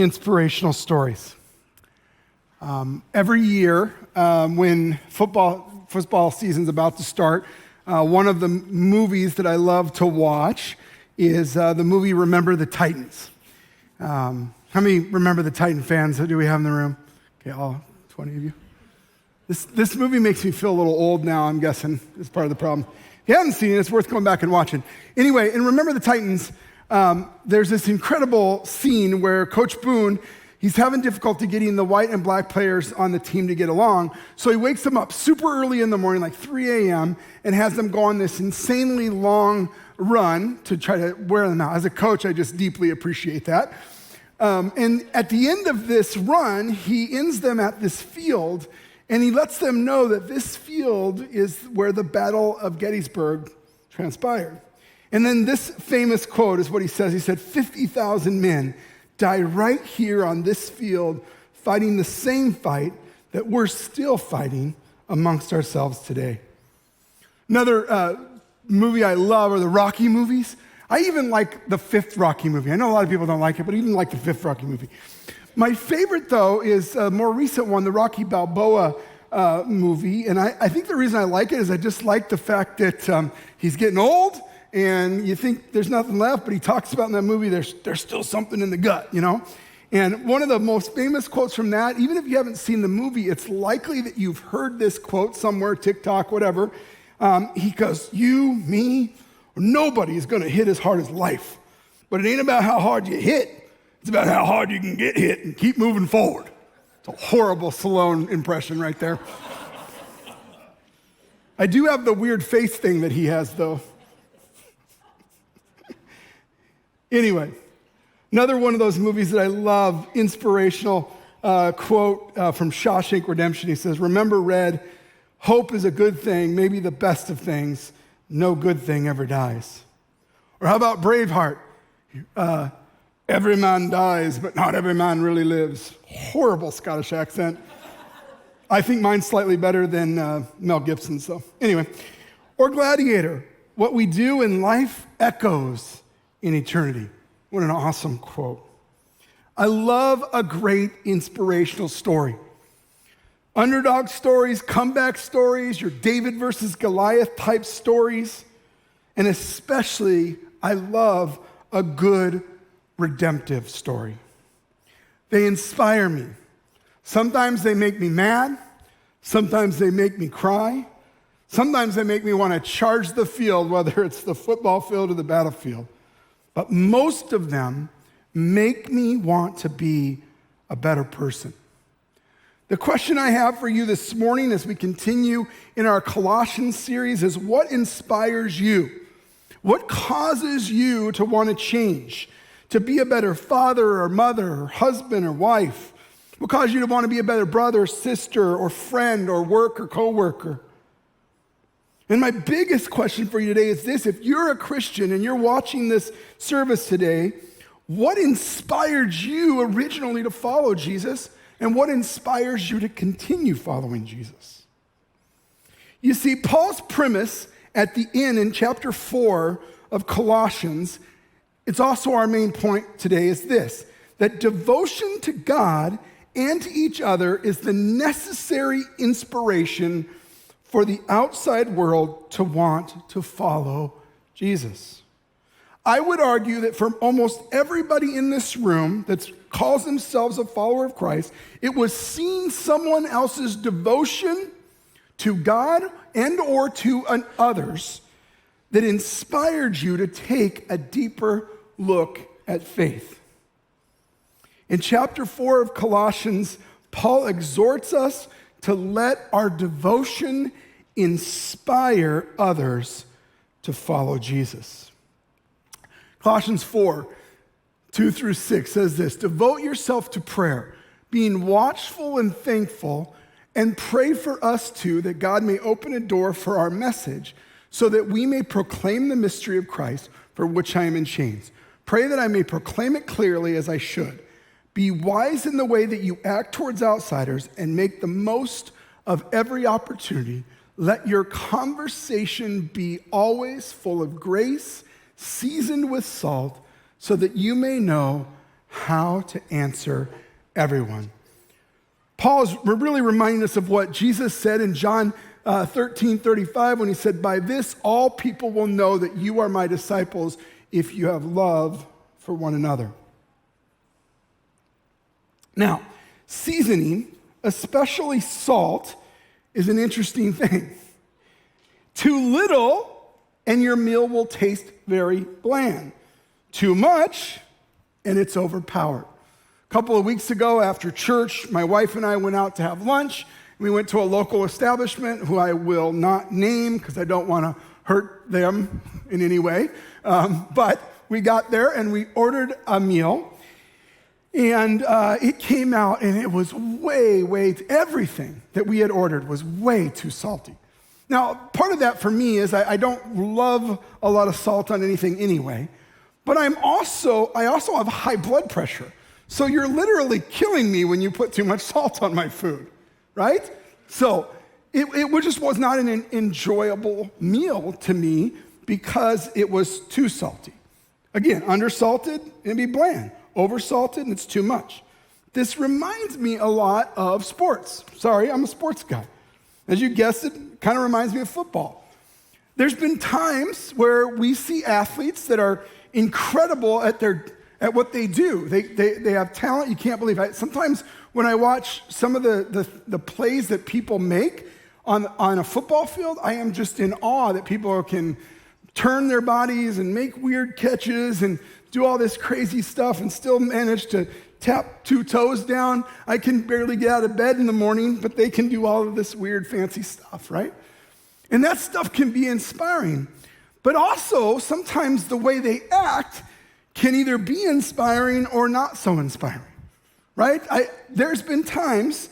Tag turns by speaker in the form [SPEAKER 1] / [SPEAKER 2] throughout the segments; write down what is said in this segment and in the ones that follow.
[SPEAKER 1] inspirational stories. Every year when football season's about to start, one of the movies that I love to watch is the movie Remember the Titans. How many Remember the Titan fans do we have in the room? Okay, all 20 of you. This movie makes me feel a little old now, I'm guessing, is part of the problem. If you haven't seen it, it's worth going back and watching. Anyway, in Remember the Titans, there's this incredible scene where Coach Boone, he's having difficulty getting the white and black players on the team to get along. So he wakes them up super early in the morning, like 3 a.m., and has them go on this insanely long run to try to wear them out. As a coach, I just deeply appreciate that. And at the end of this run, he ends them at this field, and he lets them know that this field is where the Battle of Gettysburg transpired. And then this famous quote is what he says. He said, 50,000 men die right here on this field fighting the same fight that we're still fighting amongst ourselves today. Another movie I love are the Rocky movies. I even like the fifth Rocky movie. I know a lot of people don't like it, but I even like the fifth Rocky movie. My favorite, though, is a more recent one, the Rocky Balboa movie. And I think the reason I like it is I just like the fact that he's getting old, and you think there's nothing left, but he talks about in that movie there's still something in the gut, you know? And one of the most famous quotes from that, even if you haven't seen the movie, it's likely that you've heard this quote somewhere, TikTok, whatever. He goes, you, me, or nobody is going to hit as hard as life. But it ain't about how hard you hit. It's about how hard you can get hit and keep moving forward. It's a horrible Stallone impression right there. I do have the weird face thing that he has, though. Anyway, another one of those movies that I love, inspirational quote from Shawshank Redemption. He says, remember, Red, hope is a good thing, maybe the best of things. No good thing ever dies. Or how about Braveheart? Every man dies, but not every man really lives. Horrible Scottish accent. I think mine's slightly better than Mel Gibson's, though. Anyway, or Gladiator. What we do in life echoes in eternity. What an awesome quote. I love a great inspirational story. Underdog stories, comeback stories, your David versus Goliath type stories, and especially I love a good redemptive story. They inspire me. Sometimes they make me mad. Sometimes they make me cry. Sometimes they make me want to charge the field, whether it's the football field or the battlefield. But most of them make me want to be a better person. The question I have for you this morning as we continue in our Colossians series is, what inspires you? What causes you to want to change? To be a better father or mother or husband or wife? What causes you to want to be a better brother, sister, or friend, or work or coworker? And my biggest question for you today is this: if you're a Christian and you're watching this service today, what inspired you originally to follow Jesus, and what inspires you to continue following Jesus? You see, Paul's premise at the end in chapter 4 of Colossians, it's also our main point today, is this: that devotion to God and to each other is the necessary inspiration for the outside world to want to follow Jesus. I would argue that for almost everybody in this room that calls themselves a follower of Christ, it was seeing someone else's devotion to God and or to others that inspired you to take a deeper look at faith. In chapter 4 of Colossians, Paul exhorts us to let our devotion inspire others to follow Jesus. Colossians 4, 2 through 6 says this: devote yourself to prayer, being watchful and thankful, and pray for us too, that God may open a door for our message, so that we may proclaim the mystery of Christ, for which I am in chains. Pray that I may proclaim it clearly as I should. Be wise in the way that you act towards outsiders, and make the most of every opportunity. Let your conversation be always full of grace, seasoned with salt, so that you may know how to answer everyone. Paul is really reminding us of what Jesus said in John 13:35 when he said, "By this all people will know that you are my disciples if you have love for one another." Now, seasoning, especially salt, is an interesting thing. Too little, and your meal will taste very bland. Too much, and it's overpowered. A couple of weeks ago after church, my wife and I went out to have lunch. We went to a local establishment who I will not name because I don't want to hurt them in any way. But we got there and we ordered a meal. And it came out and it was everything that we had ordered was way too salty. Now, part of that for me is I don't love a lot of salt on anything anyway, but I also have high blood pressure. So you're literally killing me when you put too much salt on my food, right? So it just was not an enjoyable meal to me because it was too salty. Again, undersalted, it'd be bland. Oversalted, and it's too much. This reminds me a lot of sports. Sorry, I'm a sports guy. As you guessed it, kind of reminds me of football. There's been times where we see athletes that are incredible at what they do. They have talent you can't believe. Sometimes when I watch some of the plays that people make on a football field, I am just in awe that people can turn their bodies and make weird catches and do all this crazy stuff and still manage to tap 2 toes down. I can barely get out of bed in the morning, but they can do all of this weird fancy stuff, right? And that stuff can be inspiring. But also, sometimes the way they act can either be inspiring or not so inspiring, right? There's been times,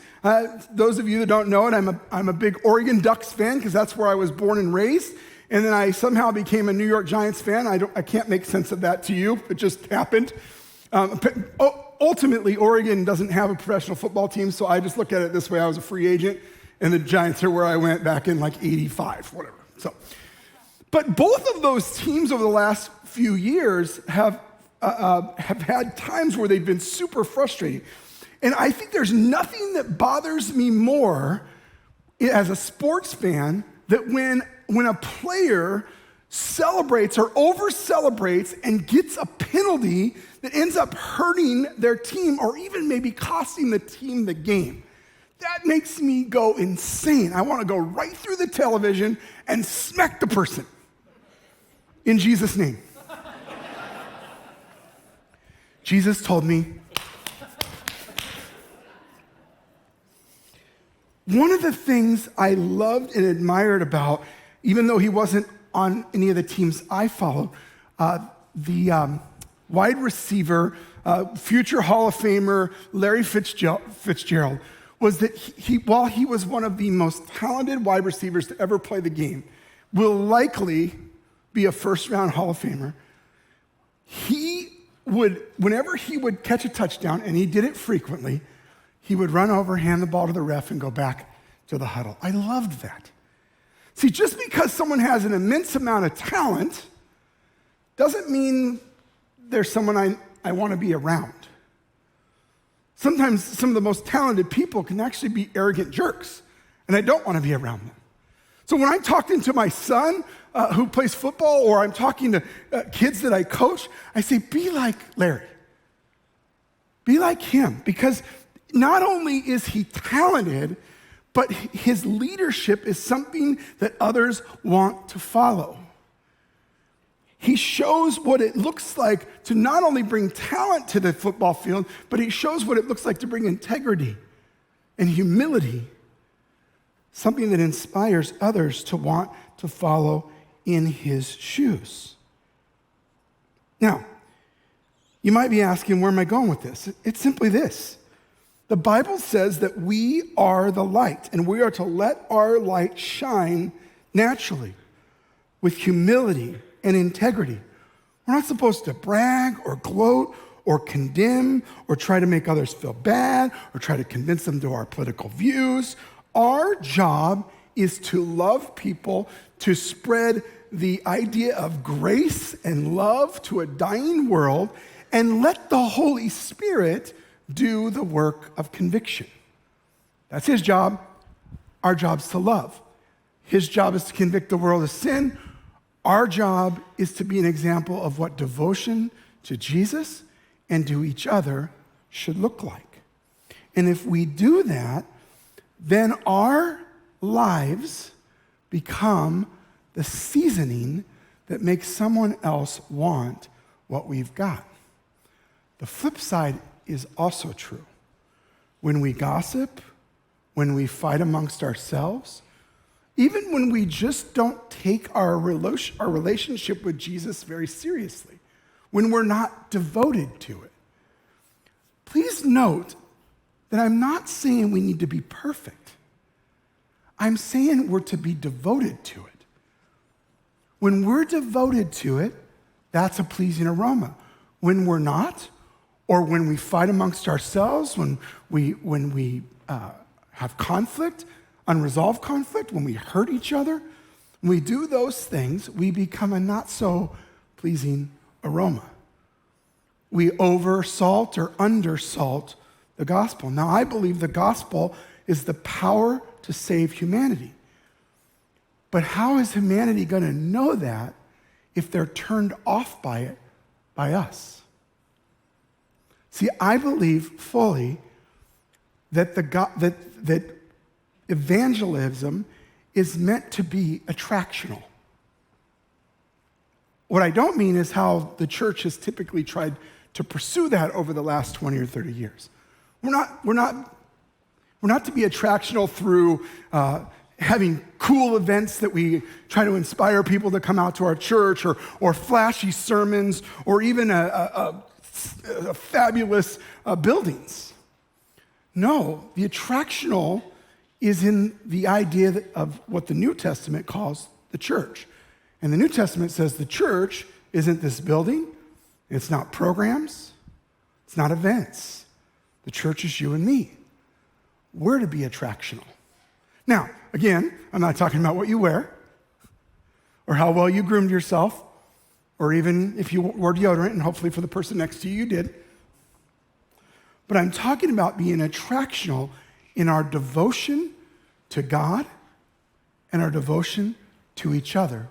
[SPEAKER 1] those of you that don't know it, I'm a big Oregon Ducks fan because that's where I was born and raised. And then I somehow became a New York Giants fan. I can't make sense of that to you. It just happened. Ultimately, Oregon doesn't have a professional football team, so I just look at it this way. I was a free agent, and the Giants are where I went back in like 85, whatever. But both of those teams over the last few years have had times where they've been super frustrating. And I think there's nothing that bothers me more as a sports fan that when a player celebrates or over-celebrates and gets a penalty that ends up hurting their team or even maybe costing the team the game. That makes me go insane. I want to go right through the television and smack the person. In Jesus' name. Jesus told me, one of the things I loved and admired about, even though he wasn't on any of the teams I followed, the wide receiver, future Hall of Famer Larry Fitzgerald, was that while he was one of the most talented wide receivers to ever play the game, will likely be a first-round Hall of Famer, whenever he would catch a touchdown, and he did it frequently, he would run over, hand the ball to the ref, and go back to the huddle. I loved that. See, just because someone has an immense amount of talent doesn't mean they're someone I want to be around. Sometimes some of the most talented people can actually be arrogant jerks, and I don't want to be around them. So when I'm talking to my son who plays football, or I'm talking to kids that I coach, I say, be like Larry. Be like him, because not only is he talented, but his leadership is something that others want to follow. He shows what it looks like to not only bring talent to the football field, but he shows what it looks like to bring integrity and humility, something that inspires others to want to follow in his shoes. Now, you might be asking, where am I going with this? It's simply this. The Bible says that we are the light, and we are to let our light shine naturally with humility and integrity. We're not supposed to brag or gloat or condemn or try to make others feel bad or try to convince them to our political views. Our job is to love people, to spread the idea of grace and love to a dying world, and let the Holy Spirit do the work of conviction. That's his job. Our job's to love. His job is to convict the world of sin. Our job is to be an example of what devotion to Jesus and to each other should look like. And if we do that, then our lives become the seasoning that makes someone else want what we've got. The flip side is also true. When we gossip, when we fight amongst ourselves, even when we just don't take our relationship with Jesus very seriously, when we're not devoted to it. Please note that I'm not saying we need to be perfect. I'm saying we're to be devoted to it. When we're devoted to it, that's a pleasing aroma. When we're not, or when we fight amongst ourselves, when we have conflict, unresolved conflict, when we hurt each other, when we do those things, we become a not so pleasing aroma. We oversalt or undersalt the gospel. Now, I believe the gospel is the power to save humanity. But how is humanity going to know that if they're turned off by it by us? See, I believe fully that that evangelism is meant to be attractional. What I don't mean is how the church has typically tried to pursue that over the last 20 or 30 years. We're not to be attractional through having cool events that we try to inspire people to come out to our church, or flashy sermons, or even a fabulous buildings. No, the attractional is in the idea of what the New Testament calls the church. And the New Testament says the church isn't this building, it's not programs, it's not events. The church is you and me. We're to be attractional. Now, again, I'm not talking about what you wear, or how well you groomed yourself, or even if you wore deodorant, and hopefully for the person next to you, you did. But I'm talking about being attractional in our devotion to God and our devotion to each other.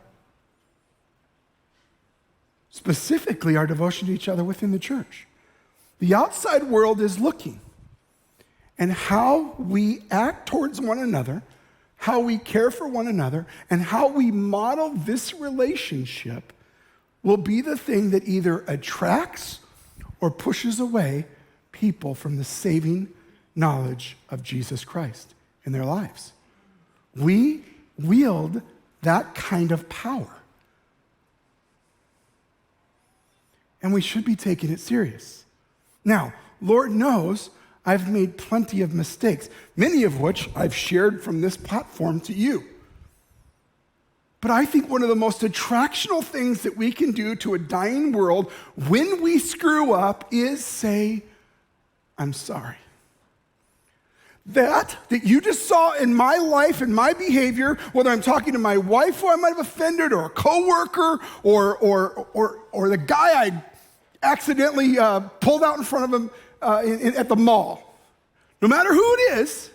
[SPEAKER 1] Specifically, our devotion to each other within the church. The outside world is looking, and how we act towards one another, how we care for one another, and how we model this relationship will be the thing that either attracts or pushes away people from the saving knowledge of Jesus Christ in their lives. We wield that kind of power. And we should be taking it serious. Now, Lord knows I've made plenty of mistakes, many of which I've shared from this platform to you. But I think one of the most attractional things that we can do to a dying world when we screw up is say, I'm sorry. That you just saw in my life and my behavior, whether I'm talking to my wife who I might have offended, or a coworker, or the guy I accidentally pulled out in front of him at the mall. No matter who it is,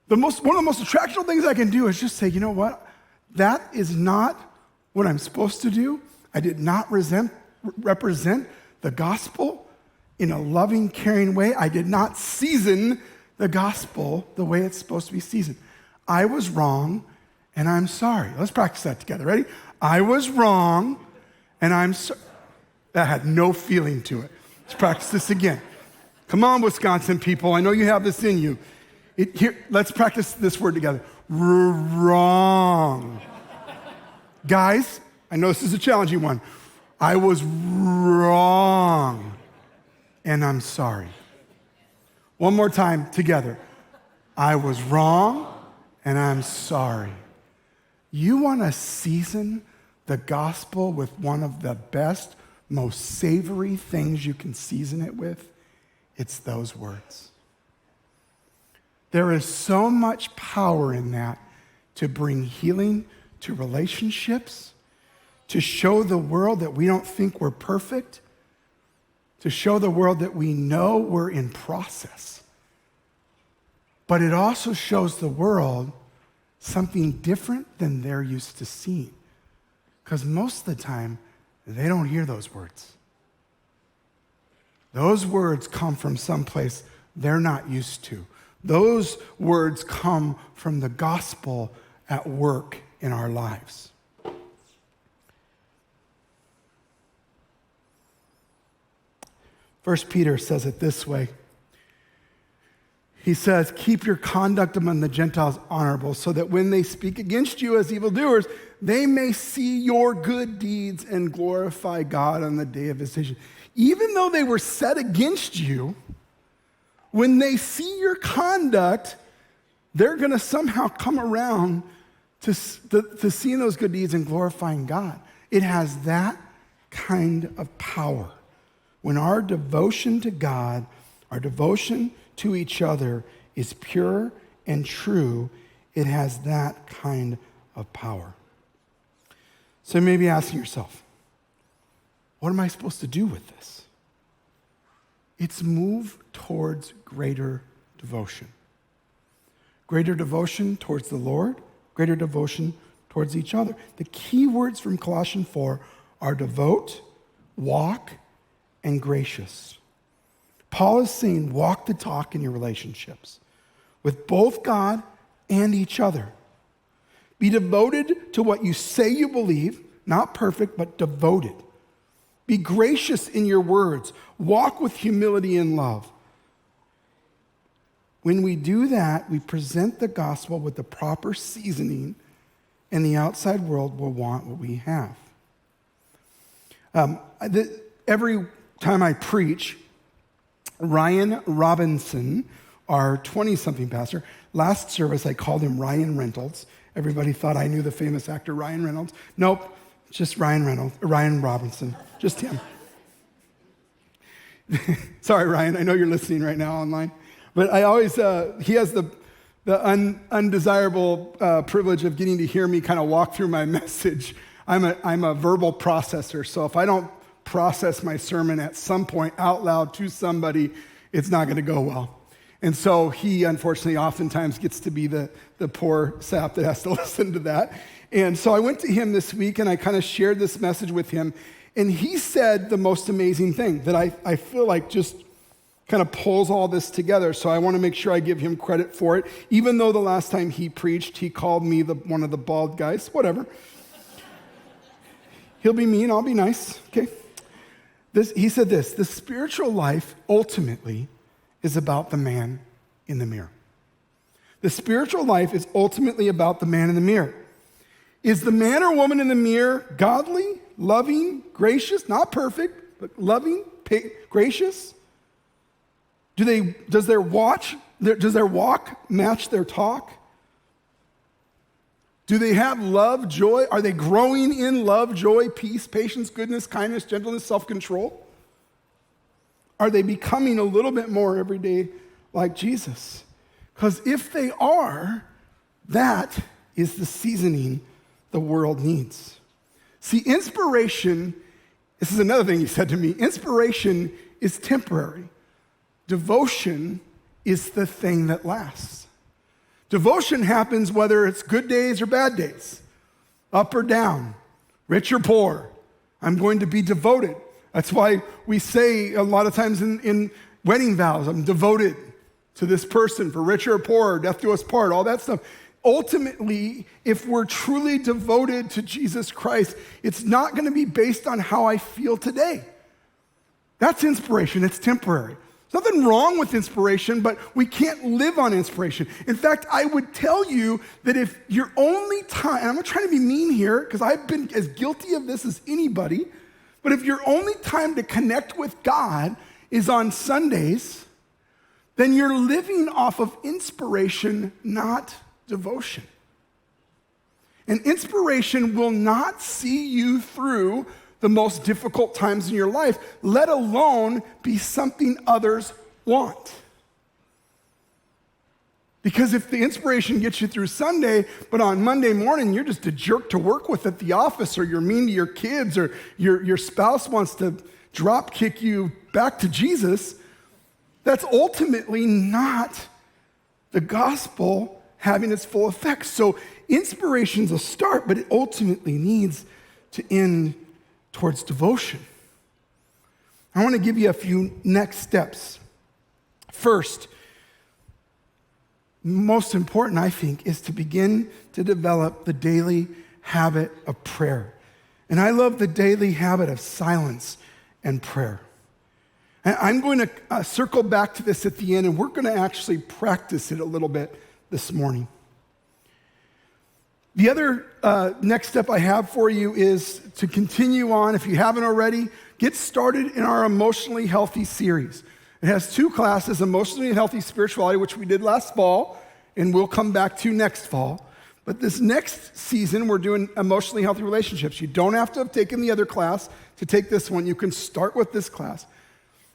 [SPEAKER 1] one of the most attractional things I can do is just say, you know what? That is not what I'm supposed to do. I did not represent the gospel in a loving, caring way. I did not season the gospel the way it's supposed to be seasoned. I was wrong, and I'm sorry. Let's practice that together. Ready? I was wrong, and I'm sorry. That had no feeling to it. Let's practice this again. Come on, Wisconsin people. I know you have this in you. Let's practice this word together. Wrong. Guys, I know this is a challenging one. I was wrong, and I'm sorry. One more time together. I was wrong, and I'm sorry. You want to season the gospel with one of the best, most savory things you can season it with? It's those words. There is so much power in that to bring healing to relationships, to show the world that we don't think we're perfect, to show the world that we know we're in process. But it also shows the world something different than they're used to seeing. Because most of the time, they don't hear those words. Those words come from someplace they're not used to. Those words come from the gospel at work in our lives. First Peter says it this way. He says, keep your conduct among the Gentiles honorable, so that when they speak against you as evildoers, they may see your good deeds and glorify God on the day of visitation. Even though they were set against you, when they see your conduct, they're going to somehow come around to seeing those good deeds and glorifying God. It has that kind of power. When our devotion to God, our devotion to each other is pure and true, it has that kind of power. So you may be asking yourself, what am I supposed to do with this? It's move towards greater devotion. Greater devotion towards the Lord, greater devotion towards each other. The key words from Colossians 4 are devote, walk, and gracious. Paul is saying walk the talk in your relationships with both God and each other. Be devoted to what you say you believe, not perfect, but devoted. Be gracious in your words. Walk with humility and love. When we do that, we present the gospel with the proper seasoning, and the outside world will want what we have. Every time I preach, Ryan Robinson, our 20-something pastor, last service I called him Ryan Reynolds. Everybody thought I knew the famous actor Ryan Reynolds. Nope, just Ryan Robinson, just him. Sorry, Ryan, I know you're listening right now online. But I always, he has the undesirable privilege of getting to hear me kind of walk through my message. I'm a verbal processor, so if I don't process my sermon at some point out loud to somebody, it's not going to go well. And so he, unfortunately, oftentimes gets to be the poor sap that has to listen to that. And so I went to him this week, and I kind of shared this message with him, and he said the most amazing thing that I feel like just kind of pulls all this together. So I want to make sure I give him credit for it, even though the last time he preached, he called me one of the bald guys. Whatever. He'll be mean, I'll be nice, okay? He said this, the spiritual life ultimately is about the man in the mirror. The spiritual life is ultimately about the man in the mirror. Is the man or woman in the mirror godly, loving, gracious, not perfect, but loving, gracious? Does their walk match their talk? Do they have love, joy? Are they growing in love, joy, peace, patience, goodness, kindness, gentleness, self-control? Are they becoming a little bit more every day like Jesus? Because if they are, that is the seasoning the world needs. See, inspiration, this is another thing he said to me, inspiration is temporary. Devotion is the thing that lasts. Devotion happens whether it's good days or bad days, up or down, rich or poor. I'm going to be devoted. That's why we say a lot of times in wedding vows, I'm devoted to this person for richer or poorer, death do us part, all that stuff. Ultimately, if we're truly devoted to Jesus Christ, it's not going to be based on how I feel today. That's inspiration. It's temporary. There's nothing wrong with inspiration, but we can't live on inspiration. In fact, I would tell you that if your only time, and I'm not trying to be mean here, because I've been as guilty of this as anybody, but if your only time to connect with God is on Sundays, then you're living off of inspiration, not devotion. And inspiration will not see you through the most difficult times in your life, let alone be something others want. Because if the inspiration gets you through Sunday, but on Monday morning you're just a jerk to work with at the office, or you're mean to your kids, or your spouse wants to drop kick you back to Jesus, that's ultimately not the gospel having its full effect. So inspiration's a start, but it ultimately needs to end towards devotion. I want to give you a few next steps. First, most important, I think, is to begin to develop the daily habit of prayer. And I love the daily habit of silence and prayer. And I'm going to circle back to this at the end, and we're going to actually practice it a little bit this morning. The other next step I have for you is to continue on, if you haven't already, get started in our Emotionally Healthy series. It has 2 classes, Emotionally Healthy Spirituality, which we did last fall, and we'll come back to next fall. But this next season, we're doing Emotionally Healthy Relationships. You don't have to have taken the other class to take this one. You can start with this class.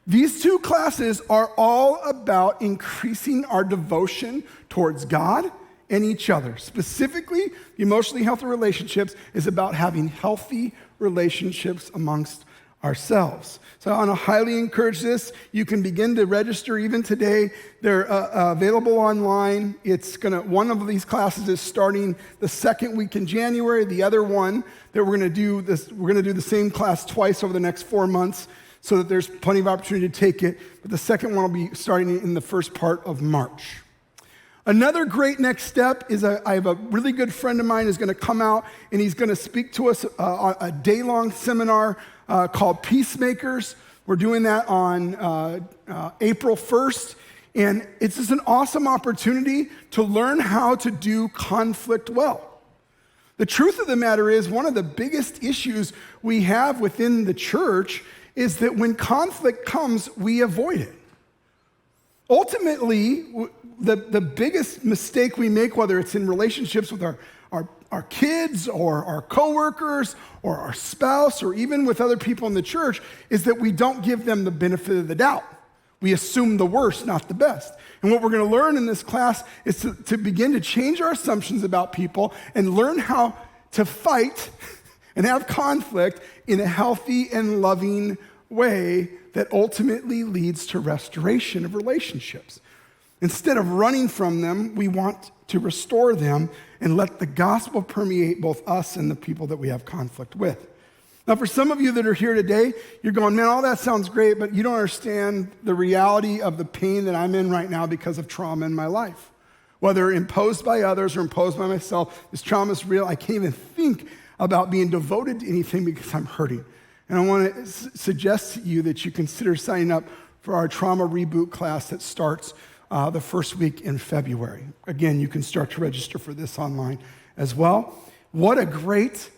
[SPEAKER 1] These 2 classes are all about increasing our devotion towards God and each other. Specifically, the Emotionally Healthy Relationships is about having healthy relationships amongst ourselves. So I want to highly encourage this. You can begin to register even today. They're available online. One of these classes is starting the 2nd week in January. The other one that we're going to do the same class twice over the next 4 months, so that there's plenty of opportunity to take it. But the second one will be starting in the first part of March. Another great next step is I have a really good friend of mine who's going to come out, and he's going to speak to us on a day-long seminar called Peacemakers. We're doing that on April 1st, and it's just an awesome opportunity to learn how to do conflict well. The truth of the matter is, one of the biggest issues we have within the church is that when conflict comes, we avoid it. Ultimately, the biggest mistake we make, whether it's in relationships with our kids or our coworkers or our spouse or even with other people in the church, is that we don't give them the benefit of the doubt. We assume the worst, not the best. And what we're going to learn in this class is to begin to change our assumptions about people and learn how to fight and have conflict in a healthy and loving way that ultimately leads to restoration of relationships. Instead of running from them, we want to restore them and let the gospel permeate both us and the people that we have conflict with. Now, for some of you that are here today, you're going, man, all that sounds great, but you don't understand the reality of the pain that I'm in right now because of trauma in my life. Whether imposed by others or imposed by myself, this trauma is real. I can't even think about being devoted to anything because I'm hurting. And I want to suggest to you that you consider signing up for our trauma reboot class that starts the first week in February. Again, you can start to register for this online as well. What a great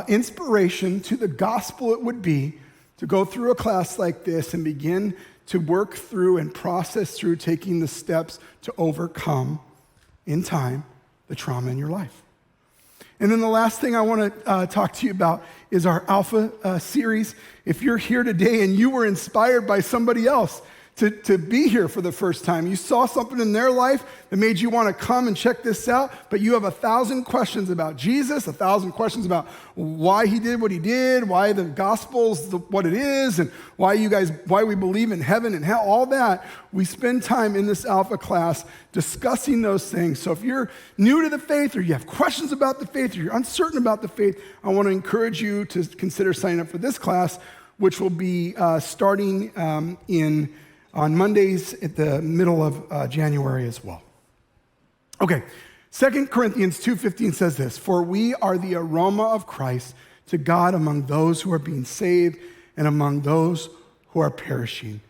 [SPEAKER 1] inspiration to the gospel it would be to go through a class like this and begin to work through and process through taking the steps to overcome in time the trauma in your life. And then the last thing I want to talk to you about is our Alpha series. If you're here today and you were inspired by somebody else to be here for the first time, you saw something in their life that made you want to come and check this out, but you have 1,000 questions about Jesus, 1,000 questions about why he did what he did, why the gospel's what it is, and why we believe in heaven and hell, all that. We spend time in this Alpha class discussing those things. So if you're new to the faith or you have questions about the faith or you're uncertain about the faith, I want to encourage you to consider signing up for this class, which will be starting on Mondays at the middle of January as well. Okay, 2 Corinthians 2:15 says this, "For we are the aroma of Christ to God among those who are being saved and among those who are perishing."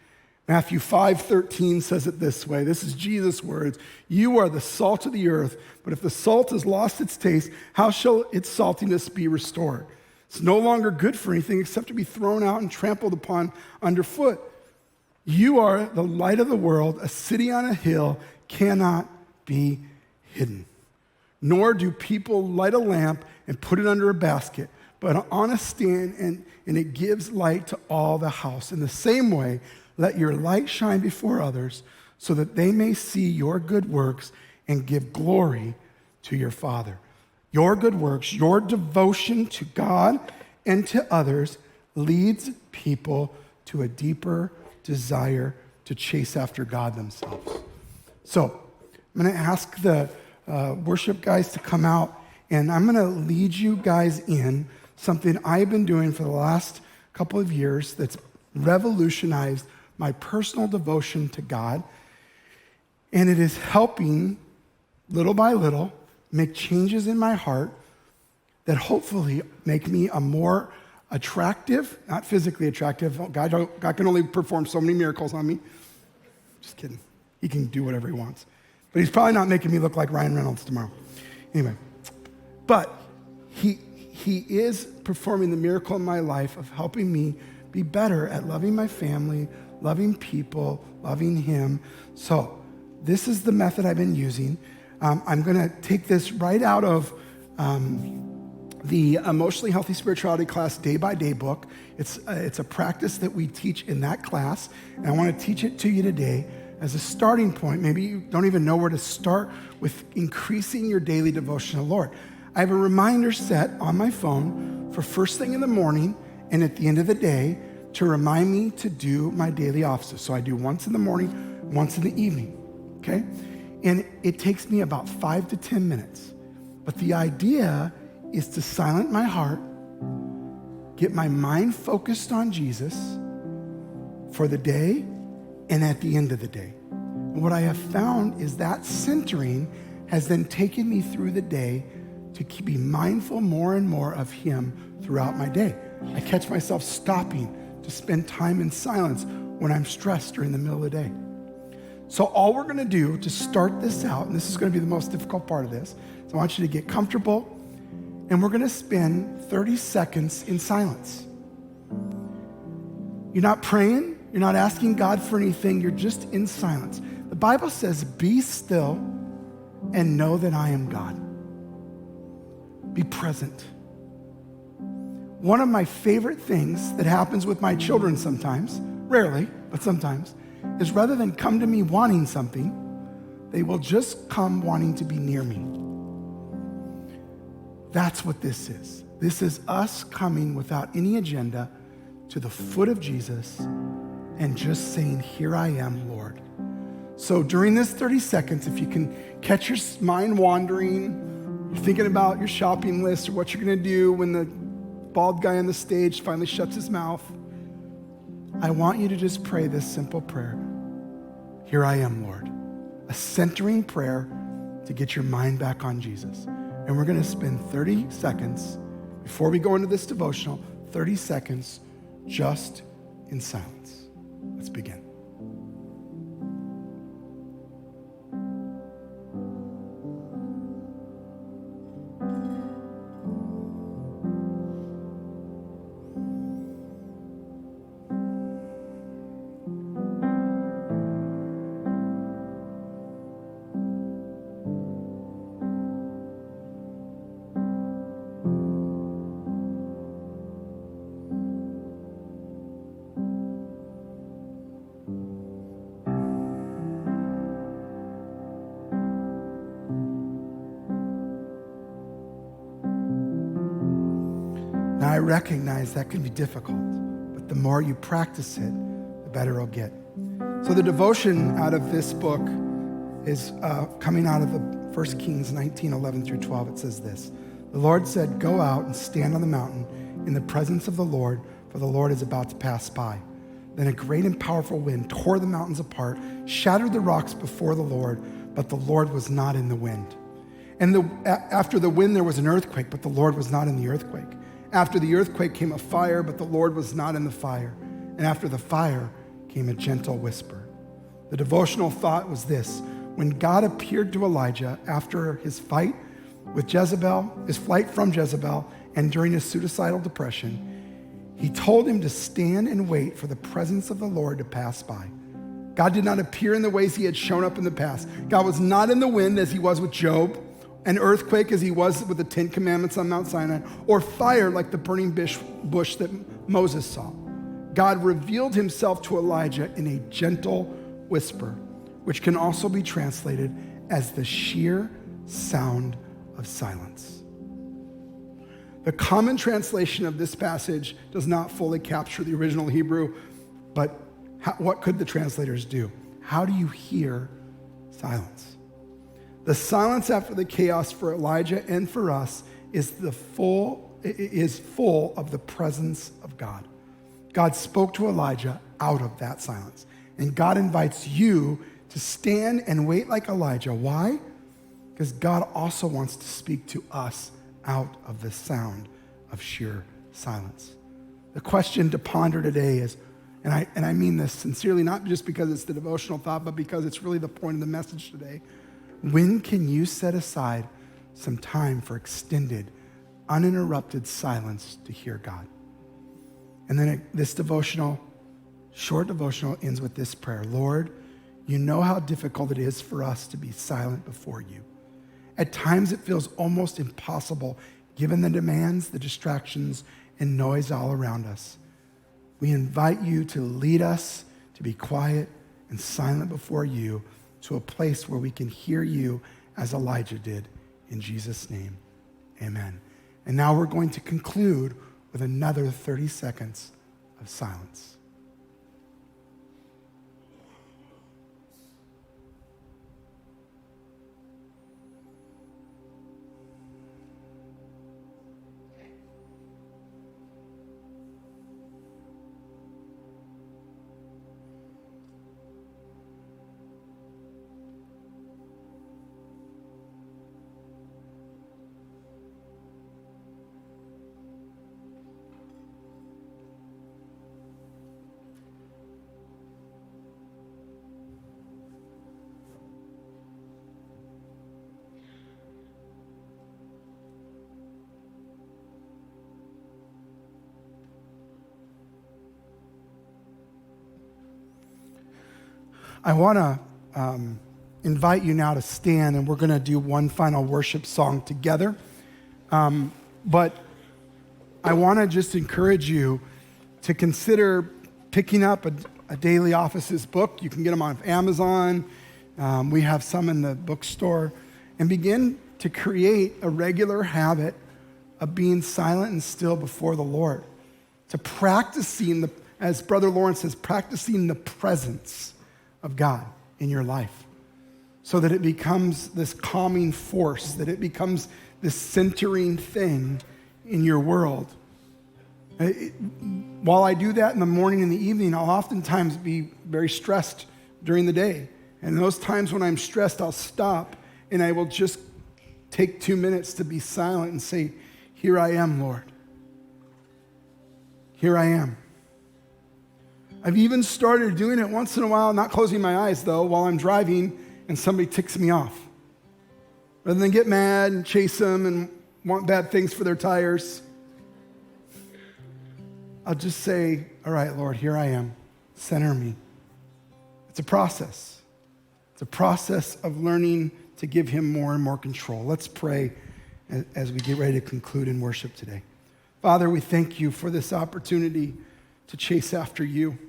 [SPEAKER 1] Matthew 5:13 says it this way. This is Jesus' words. "You are the salt of the earth, but if the salt has lost its taste, how shall its saltiness be restored? It's no longer good for anything except to be thrown out and trampled upon underfoot. You are the light of the world. A city on a hill cannot be hidden. Nor do people light a lamp and put it under a basket, but on a stand, and it gives light to all the house. In the same way, let your light shine before others so that they may see your good works and give glory to your Father. Your good works, your devotion to God and to others leads people to a deeper desire to chase after God themselves. So I'm going to ask the worship guys to come out, and I'm going to lead you guys in something I've been doing for the last couple of years that's revolutionized my personal devotion to God. And it is helping, little by little, make changes in my heart that hopefully make me a more attractive, not physically attractive. God can only perform so many miracles on me. Just kidding. He can do whatever he wants. But he's probably not making me look like Ryan Reynolds tomorrow. Anyway, but he is performing the miracle in my life of helping me be better at loving my family, loving people, loving him. So this is the method I've been using. I'm going to take this right out of the Emotionally Healthy Spirituality class Day by Day book. It's a practice that we teach in that class, and I want to teach it to you today as a starting point. Maybe you don't even know where to start with increasing your daily devotion to the Lord. I have a reminder set on my phone for first thing in the morning and at the end of the day to remind me to do my daily offices. So I do once in the morning, once in the evening, okay? And it takes me about 5 to 10 minutes. But the idea is to silence my heart, get my mind focused on Jesus for the day and at the end of the day. And what I have found is that centering has then taken me through the day to be mindful more and more of him throughout my day. I catch myself stopping to spend time in silence when I'm stressed during the middle of the day. So all we're going to do to start this out, and this is going to be the most difficult part of this, so I want you to get comfortable, and we're going to spend 30 seconds in silence. You're not praying, you're not asking God for anything, you're just in silence. The Bible says, be still and know that I am God. Be present. One of my favorite things that happens with my children sometimes, rarely, but sometimes, is rather than come to me wanting something, they will just come wanting to be near me. That's what this is. This is us coming without any agenda to the foot of Jesus and just saying, here I am, Lord. So during this 30 seconds, if you can catch your mind wandering, you're thinking about your shopping list or what you're going to do when the bald guy on the stage finally shuts his mouth, I want you to just pray this simple prayer. Here I am, Lord. A centering prayer to get your mind back on Jesus. And we're going to spend 30 seconds, before we go into this devotional, 30 seconds just in silence. Let's begin. Now, I recognize that can be difficult, but the more you practice it, the better it'll get. So the devotion out of this book is coming out of the 1 Kings 19:11 through 12. It says this: the Lord said, go out and stand on the mountain in the presence of the Lord, for the Lord is about to pass by. Then a great and powerful wind tore the mountains apart, shattered the rocks before the Lord, but the Lord was not in the wind. And after the wind there was an earthquake, but the Lord was not in the earthquake. After the earthquake came a fire, but the Lord was not in the fire. And after the fire came a gentle whisper. The devotional thought was this: when God appeared to Elijah after his fight with Jezebel, his flight from Jezebel, and during his suicidal depression, he told him to stand and wait for the presence of the Lord to pass by. God did not appear in the ways he had shown up in the past. God was not in the wind as he was with Job, an earthquake as he was with the 10 Commandments on Mount Sinai, or fire like the burning bush that Moses saw. God revealed himself to Elijah in a gentle whisper, which can also be translated as the sheer sound of silence. The common translation of this passage does not fully capture the original Hebrew, but what could the translators do? How do you hear silence? The silence after the chaos for Elijah and for us is full of the presence of God. God spoke to Elijah out of that silence. And God invites you to stand and wait like Elijah. Why? Because God also wants to speak to us out of the sound of sheer silence. The question to ponder today is, and I mean this sincerely, not just because it's the devotional thought, but because it's really the point of the message today. When can you set aside some time for extended, uninterrupted silence to hear God? And then this short devotional ends with this prayer. Lord, you know how difficult it is for us to be silent before you. At times it feels almost impossible given the demands, the distractions, and noise all around us. We invite you to lead us to be quiet and silent before you to a place where we can hear you as Elijah did. In Jesus' name, amen. And now we're going to conclude with another 30 seconds of silence. I want to invite you now to stand, and we're going to do one final worship song together. But I want to just encourage you to consider picking up a Daily Offices book. You can get them on Amazon. We have some in the bookstore. And begin to create a regular habit of being silent and still before the Lord. To practicing, as Brother Lawrence says, practicing the presence of God in your life, so that it becomes this calming force, that it becomes this centering thing in your world. While I do that in the morning and the evening, I'll oftentimes be very stressed during the day. And those times when I'm stressed, I'll stop and I will just take 2 minutes to be silent and say, here I am, Lord. Here I am. I've even started doing it once in a while, not closing my eyes though, while I'm driving and somebody ticks me off. Rather than get mad and chase them and want bad things for their tires, I'll just say, all right, Lord, here I am. Center me. It's a process. It's a process of learning to give him more and more control. Let's pray as we get ready to conclude in worship today. Father, we thank you for this opportunity to chase after you.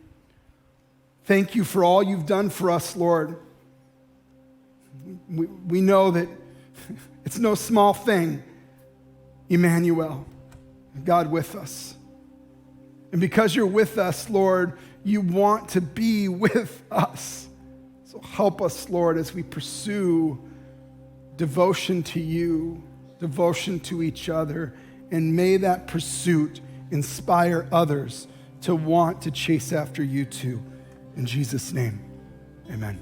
[SPEAKER 1] Thank you for all you've done for us, Lord. We know that it's no small thing, Emmanuel, God with us. And because you're with us, Lord, you want to be with us. So help us, Lord, as we pursue devotion to you, devotion to each other, and may that pursuit inspire others to want to chase after you too. In Jesus' name, amen.